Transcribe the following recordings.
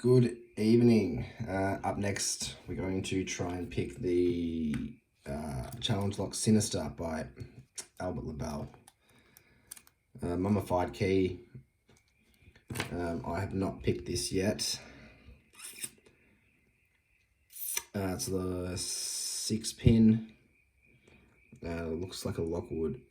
Good evening. Up next, we're going to try and pick the challenge lock Sinister by Albert LaBelle. Mummified key. I have not picked this yet. It's the 6-pin. Looks like a Lockwood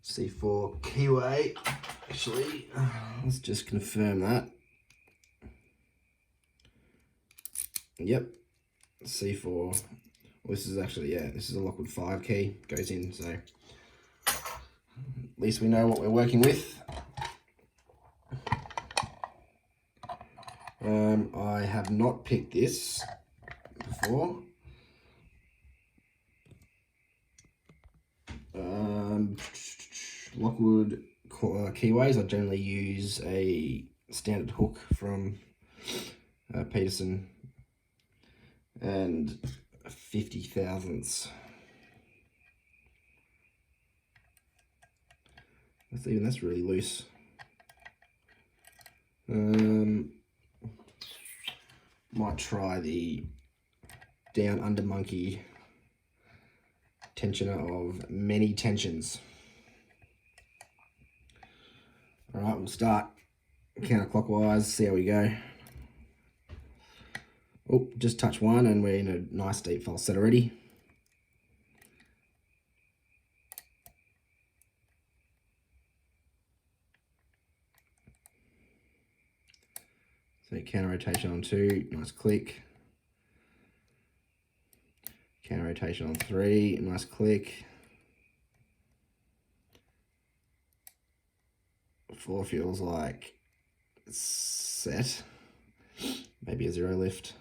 C4 keyway. Actually, let's just confirm that. Yep, C4. Well, this is actually, this is a Lockwood 5 key. Goes in, so at least we know what we're working with. I have not picked this before. Lockwood keyways, I generally use a standard hook from Peterson and 50 thousandths. That's really loose. Might try the down under monkey tensioner of many tensions. All right, we'll start counterclockwise, see how we go. Oh, just touch one and we're in a nice deep falset already. So counter rotation on 2, nice click. Counter rotation on 3, nice click. 4 feels like it's set. Maybe a 0 lift.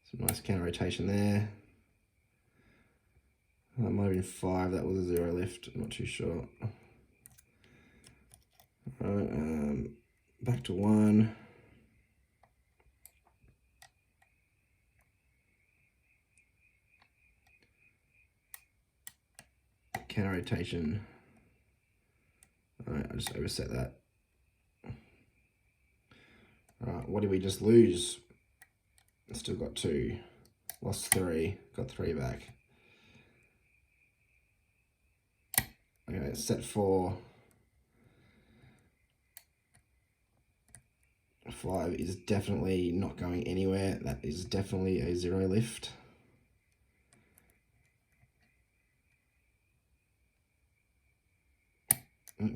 Some nice counter rotation there. That might have been 5, that was a 0 lift, I'm not too sure. Alright, back to 1. Counter rotation. Alright, I just overset that. Alright, what did we just lose? Still got 2. Lost 3. Got 3 back. Okay, set 4. 5 is definitely not going anywhere. That is definitely a 0 lift.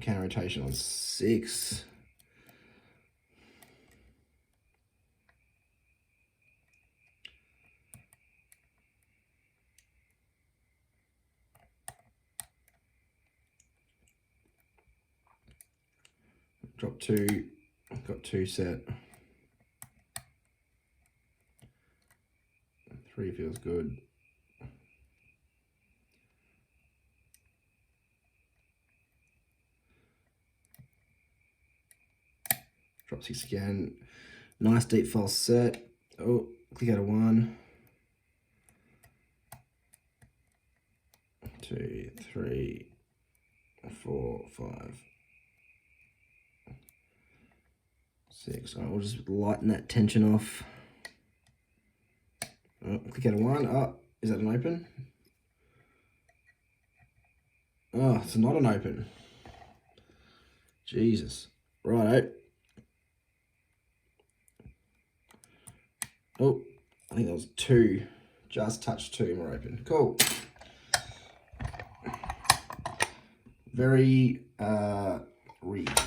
Counter rotation on 6. Drop 2, got 2 set. 3 feels good. Drop 6 again. Nice deep false set. Oh, click out of 1. 2, 3, 4, 5, 6. Alright, we'll just lighten that tension off. Oh, click out of 1. Oh, is that an open? Oh, it's not an open. Jesus. Righto. Oh, I think that was 2. Just touched 2 more open. Cool. Very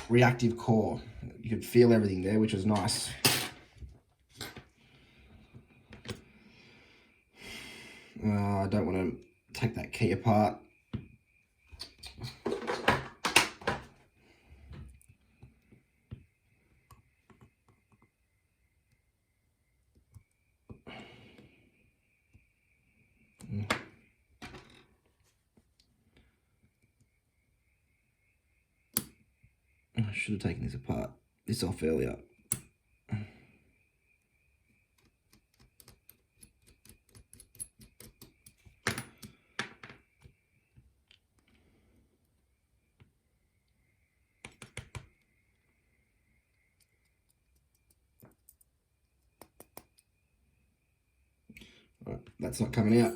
reactive core. You could feel everything there, which was nice. I don't want to take that key apart. I should have taken this off earlier. Right, that's not coming out.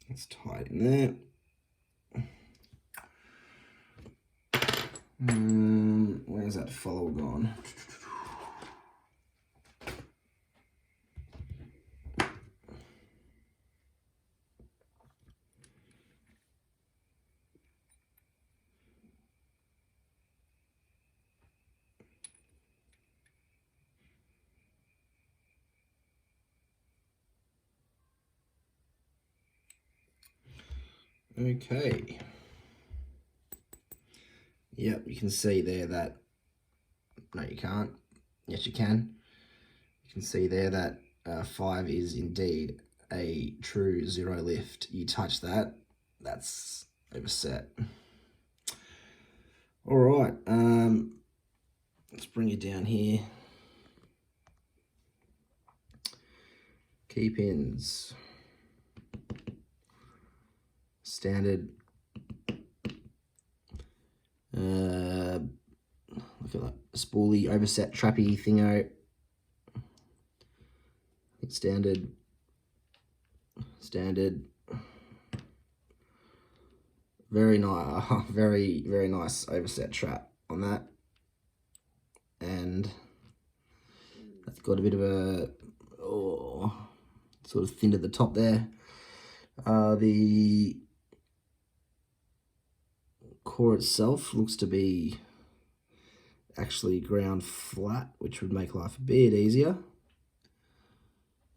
Let's tie it in there. Where's that follower gone? Okay. Yep, you can see there that, no you can't, yes you can. You can see there that 5 is indeed a true 0 lift. You touch that, that's overset. All right, let's bring it down here. Key pins. Standard. Look at that spoolie overset trappy thingo. Standard. Very nice, very nice overset trap on that, and that's got a bit of a sort of thin at the top there. The core itself looks to be actually ground flat, which would make life a bit easier.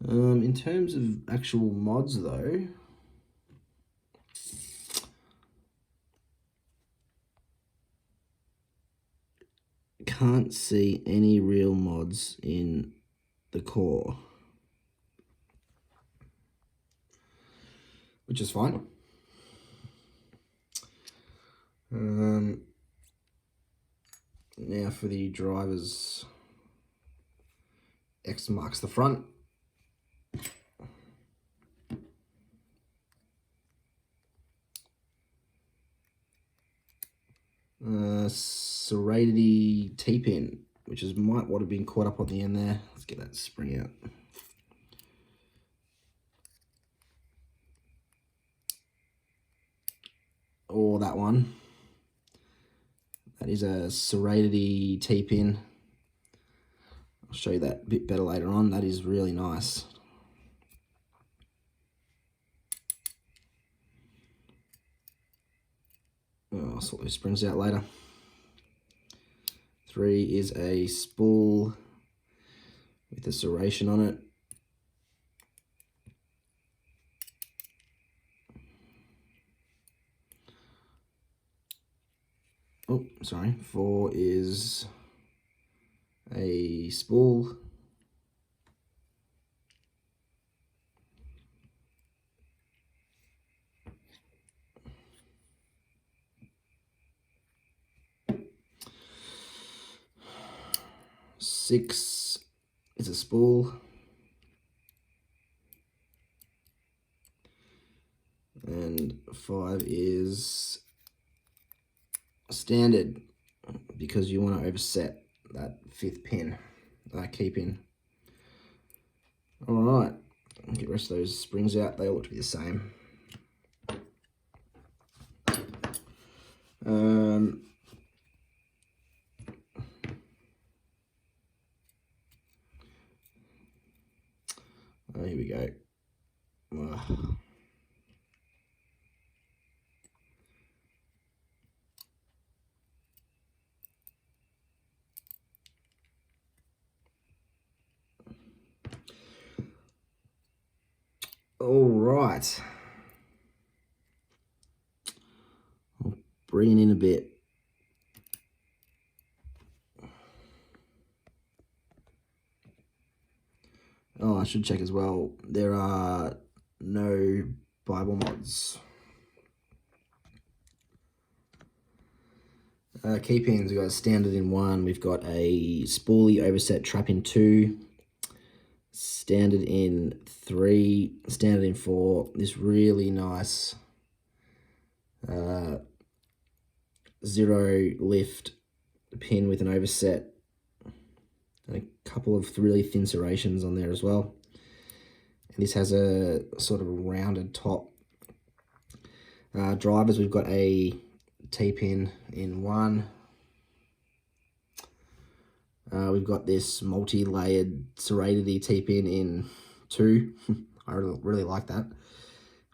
In terms of actual mods though, can't see any real mods in the core, which is fine. Now for the drivers, X marks the front. Serrated T-pin, which is might what have been caught up on the end there. Let's get that spring out. Or that one. That is a serrated T-pin. I'll show you that a bit better later on. That is really nice. I'll sort those springs out later. 3 is a spool with a serration on it. Oh, sorry. 4 is a spool. Six is a spool. And 5 is standard, because you want to overset that 5th pin, key pin. All right, get the rest of those springs out. They all look to be the same. Here we go. All right. I'll bring it in a bit. Oh, I should check as well. There are no Bible mods. Key pins, we've got a standard in 1. We've got a spoolie overset trap in 2. Standard in 3. Standard in 4. This really nice 0 lift pin with an overset and a couple of really thin serrations on there as well. And this has a sort of rounded top. Drivers, we've got a T-pin in 1. We've got this multi-layered serrated T-pin in 2. I really like that.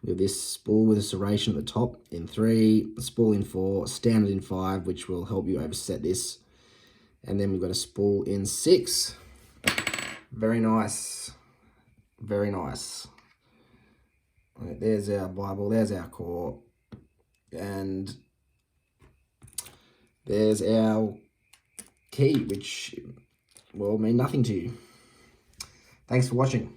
We have this spool with a serration at the top in 3, a spool in 4, standard in 5, which will help you overset this. And then we've got a spool in 6. Very nice. Very nice. Right, there's our Bible, there's our core, and there's our key, which will mean nothing to you. Thanks for watching.